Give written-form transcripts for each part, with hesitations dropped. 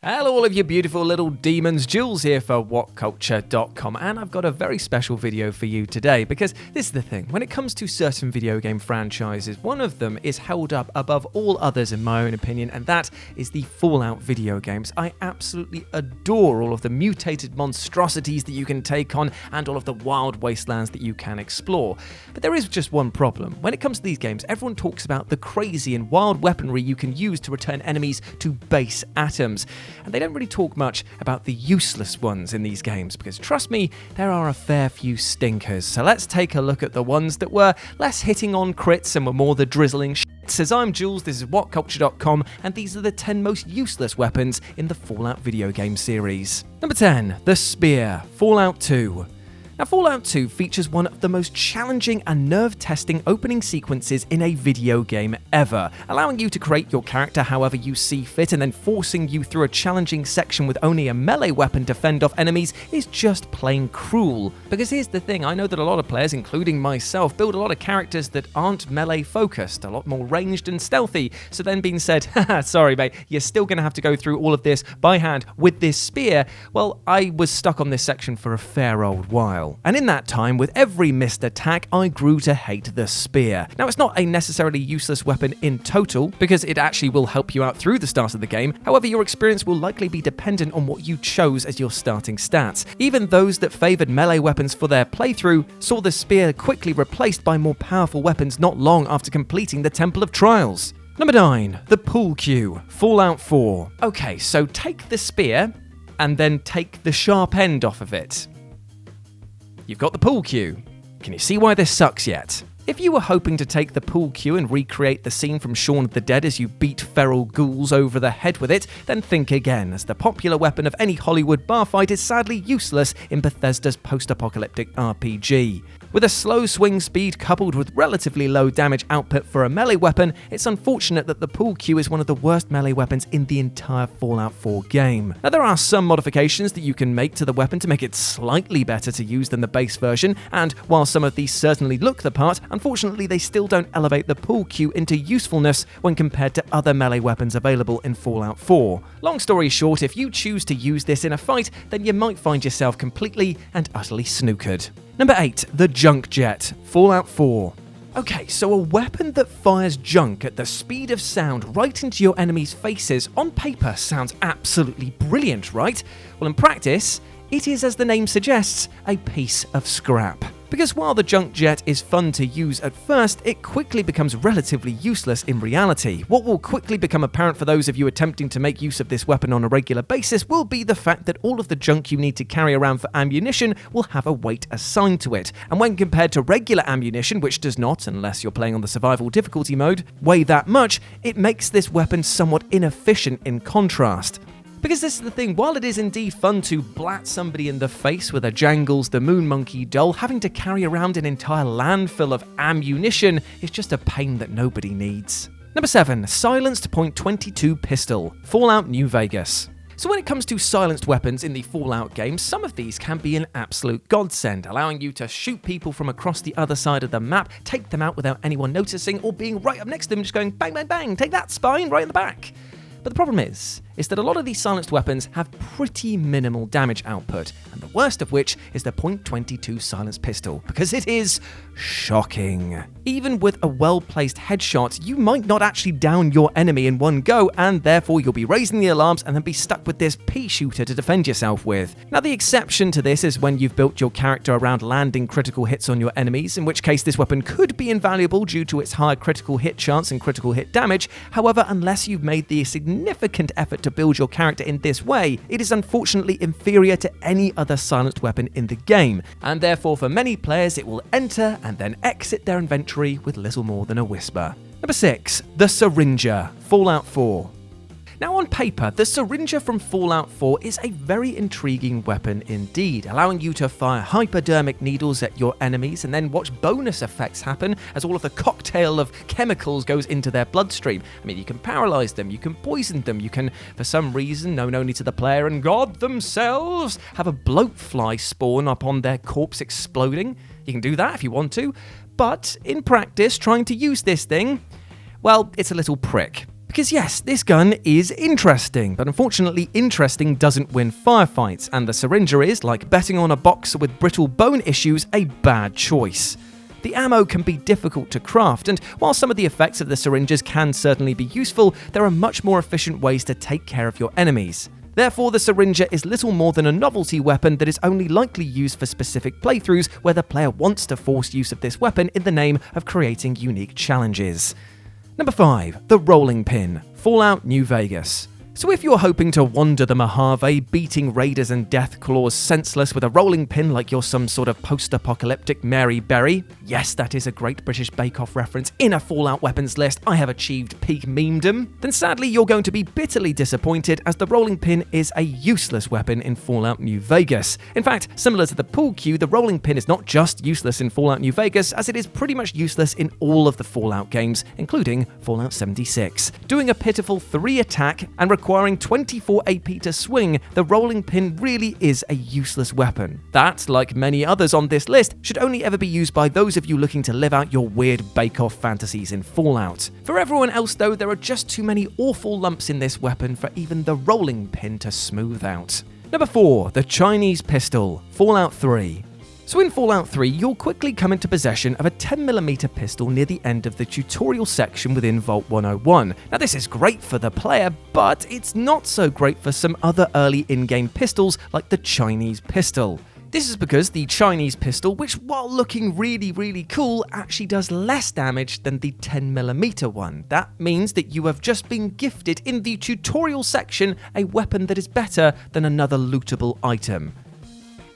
Hello all of you beautiful little demons, Jules here for WhatCulture.com, and I've got a very special video for you today because this is the thing, when it comes to certain video game franchises, one of them is held up above all others in my own opinion, and that is the Fallout video games. I absolutely adore all of the mutated monstrosities that you can take on and all of the wild wastelands that you can explore. But there is just one problem. When it comes to these games, everyone talks about the crazy and wild weaponry you can use to return enemies to base atoms. And they don't really talk much about the useless ones in these games, because trust me, there are a fair few stinkers. So let's take a look at the ones that were less hitting on crits and were more the drizzling shits. As I'm Jules, this is WhatCulture.com, and these are the 10 most useless weapons in the Fallout video game series. Number 10, the Spear, Fallout 2. Now, Fallout 2 features one of the most challenging and nerve-testing opening sequences in a video game ever, allowing you to create your character however you see fit and then forcing you through a challenging section with only a melee weapon to fend off enemies is just plain cruel. Because here's the thing, I know that a lot of players, including myself, build a lot of characters that aren't melee-focused, a lot more ranged and stealthy, so then being said, haha, sorry mate, you're still going to have to go through all of this by hand with this spear, well, I was stuck on this section for a fair old while. And in that time, with every missed attack, I grew to hate the spear. Now, it's not a necessarily useless weapon in total, because it actually will help you out through the start of the game. However, your experience will likely be dependent on what you chose as your starting stats. Even those that favoured melee weapons for their playthrough saw the spear quickly replaced by more powerful weapons not long after completing the Temple of Trials. Number 9, the Pool Cue, Fallout 4. Okay, so take the spear, and then take the sharp end off of it. You've got the pool cue. Can you see why this sucks yet? If you were hoping to take the pool cue and recreate the scene from Shaun of the Dead as you beat feral ghouls over the head with it, then think again, as the popular weapon of any Hollywood bar fight is sadly useless in Bethesda's post-apocalyptic RPG. With a slow swing speed coupled with relatively low damage output for a melee weapon, it's unfortunate that the pool cue is one of the worst melee weapons in the entire Fallout 4 game. Now, there are some modifications that you can make to the weapon to make it slightly better to use than the base version, and while some of these certainly look the part, unfortunately they still don't elevate the pool cue into usefulness when compared to other melee weapons available in Fallout 4. Long story short, if you choose to use this in a fight, then you might find yourself completely and utterly snookered. Number 8, the Junk Jet, Fallout 4. Okay, so a weapon that fires junk at the speed of sound right into your enemies' faces on paper sounds absolutely brilliant, right? Well, in practice, it is, as the name suggests, a piece of scrap. Because while the junk jet is fun to use at first, it quickly becomes relatively useless in reality. What will quickly become apparent for those of you attempting to make use of this weapon on a regular basis will be the fact that all of the junk you need to carry around for ammunition will have a weight assigned to it. And when compared to regular ammunition, which does not, unless you're playing on the survival difficulty mode, weigh that much, it makes this weapon somewhat inefficient in contrast. Because this is the thing, while it is indeed fun to blat somebody in the face with a Jangles the Moon Monkey doll, having to carry around an entire landfill of ammunition is just a pain that nobody needs. Number 7, Silenced .22 Pistol, Fallout New Vegas. So when it comes to silenced weapons in the Fallout games, some of these can be an absolute godsend, allowing you to shoot people from across the other side of the map, take them out without anyone noticing, or being right up next to them just going bang, bang, bang, take that spine right in the back. But the problem is that a lot of these silenced weapons have pretty minimal damage output, and the worst of which is the .22 silenced pistol, because it is shocking. Even with a well-placed headshot, you might not actually down your enemy in one go, and therefore you'll be raising the alarms and then be stuck with this pea shooter to defend yourself with. Now, the exception to this is when you've built your character around landing critical hits on your enemies, in which case this weapon could be invaluable due to its higher critical hit chance and critical hit damage. However, unless you've made the significant effort to build your character in this way, it is unfortunately inferior to any other silenced weapon in the game, and therefore for many players it will enter and then exit their inventory with little more than a whisper. Number 6, the Syringer, Fallout 4. Now, on paper, the Syringer from Fallout 4 is a very intriguing weapon indeed, allowing you to fire hypodermic needles at your enemies and then watch bonus effects happen as all of the cocktail of chemicals goes into their bloodstream. I mean, you can paralyze them, you can poison them, you can, for some reason known only to the player and God themselves, have a bloatfly spawn upon their corpse exploding. You can do that if you want to, but in practice, trying to use this thing, well, it's a little prick. Because yes, this gun is interesting, but unfortunately interesting doesn't win firefights, and the syringer is, like betting on a boxer with brittle bone issues, a bad choice. The ammo can be difficult to craft, and while some of the effects of the syringes can certainly be useful, there are much more efficient ways to take care of your enemies. Therefore, the syringer is little more than a novelty weapon that is only likely used for specific playthroughs where the player wants to force use of this weapon in the name of creating unique challenges. Number 5. The Rolling Pin, Fallout New Vegas. So if you're hoping to wander the Mojave, beating raiders and deathclaws senseless with a rolling pin like you're some sort of post-apocalyptic Mary Berry, yes, that is a great British Bake Off reference in a Fallout weapons list, I have achieved peak memedom, then sadly you're going to be bitterly disappointed as the rolling pin is a useless weapon in Fallout New Vegas. In fact, similar to the pool cue, the rolling pin is not just useless in Fallout New Vegas, as it is pretty much useless in all of the Fallout games, including Fallout 76. Doing a pitiful 3 attack and requiring 24 AP to swing, the rolling pin really is a useless weapon. That, like many others on this list, should only ever be used by those of you looking to live out your weird bake-off fantasies in Fallout. For everyone else though, there are just too many awful lumps in this weapon for even the rolling pin to smooth out. Number 4. The Chinese Pistol, Fallout 3. So in Fallout 3, you'll quickly come into possession of a 10mm pistol near the end of the tutorial section within Vault 101. Now this is great for the player, but it's not so great for some other early in-game pistols like the Chinese pistol. This is because the Chinese pistol, which while looking really cool, actually does less damage than the 10mm one. That means that you have just been gifted in the tutorial section a weapon that is better than another lootable item.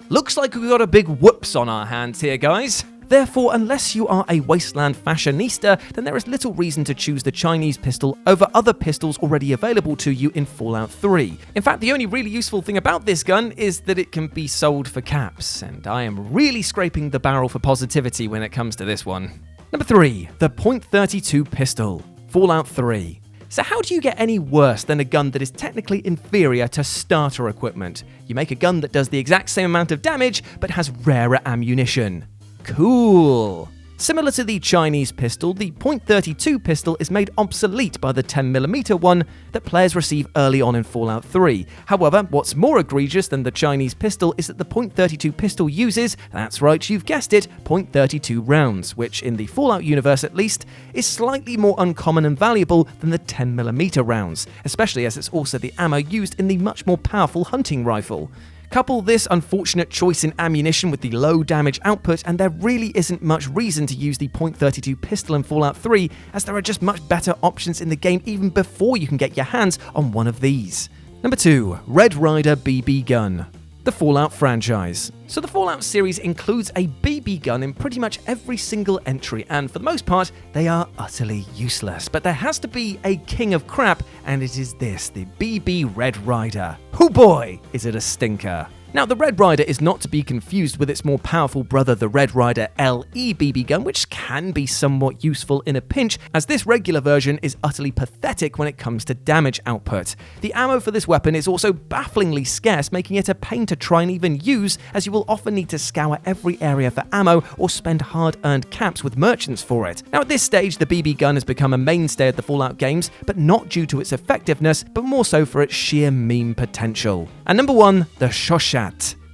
Looks like we've got a big whoops on our hands here, guys. Therefore, unless you are a wasteland fashionista, then there is little reason to choose the Chinese pistol over other pistols already available to you in Fallout 3. In fact, the only really useful thing about this gun is that it can be sold for caps, and I am really scraping the barrel for positivity when it comes to this one. Number 3. The .32 pistol, Fallout 3. So how do you get any worse than a gun that is technically inferior to starter equipment? You make a gun that does the exact same amount of damage, but has rarer ammunition. Cool! Similar to the Chinese pistol, the .32 pistol is made obsolete by the 10mm one that players receive early on in Fallout 3. However, what's more egregious than the Chinese pistol is that the .32 pistol uses, that's right, you've guessed it, .32 rounds, which in the Fallout universe at least, is slightly more uncommon and valuable than the 10mm rounds, especially as it's also the ammo used in the much more powerful hunting rifle. Couple this unfortunate choice in ammunition with the low damage output, and there really isn't much reason to use the .32 pistol in Fallout 3, as there are just much better options in the game even before you can get your hands on one of these. Number 2. Red Ryder BB Gun, the Fallout franchise. So the Fallout series includes a BB gun in pretty much every single entry, and for the most part, they are utterly useless. But there has to be a king of crap, and it is this, the BB Red Ryder. Oh boy, is it a stinker. Now, the Red Ryder is not to be confused with its more powerful brother, the Red Ryder LE BB gun, which can be somewhat useful in a pinch, as this regular version is utterly pathetic when it comes to damage output. The ammo for this weapon is also bafflingly scarce, making it a pain to try and even use, as you will often need to scour every area for ammo or spend hard-earned caps with merchants for it. Now, at this stage, the BB gun has become a mainstay of the Fallout games, but not due to its effectiveness, but more so for its sheer meme potential. And number 1, the Shoshat,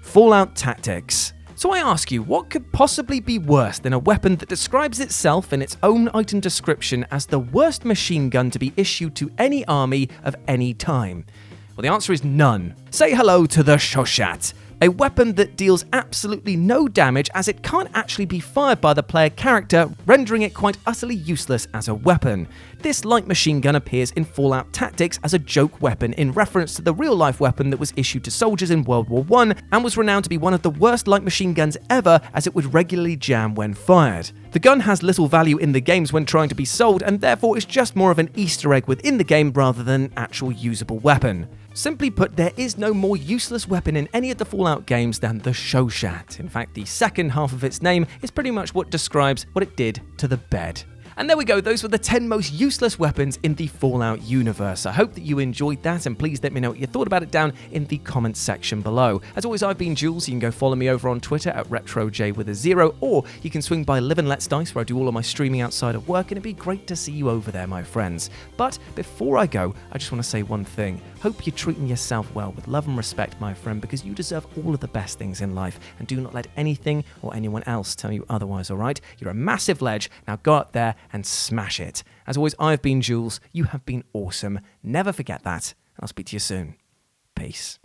Fallout Tactics. So I ask you, what could possibly be worse than a weapon that describes itself in its own item description as the worst machine gun to be issued to any army of any time? Well, the answer is none. Say hello to the Shoshat, a weapon that deals absolutely no damage as it can't actually be fired by the player character, rendering it quite utterly useless as a weapon. This light machine gun appears in Fallout Tactics as a joke weapon in reference to the real-life weapon that was issued to soldiers in World War I and was renowned to be one of the worst light machine guns ever, as it would regularly jam when fired. The gun has little value in the games when trying to be sold, and therefore is just more of an Easter egg within the game rather than an actual usable weapon. Simply put, there is no more useless weapon in any of the Fallout games than the Shoshat. In fact, the second half of its name is pretty much what describes what it did to the bed. And there we go, those were the 10 most useless weapons in the Fallout universe. I hope that you enjoyed that, and please let me know what you thought about it down in the comments section below. As always, I've been Jules. You can go follow me over on Twitter at RetroJ, or you can swing by Live and Let's Dice, where I do all of my streaming outside of work, and it'd be great to see you over there, my friends. But before I go, I just want to say one thing. Hope you're treating yourself well with love and respect, my friend, because you deserve all of the best things in life, and do not let anything or anyone else tell you otherwise, alright? You're a massive ledge, now go out there and smash it. As always, I've been Jules, you have been awesome, never forget that, and I'll speak to you soon. Peace.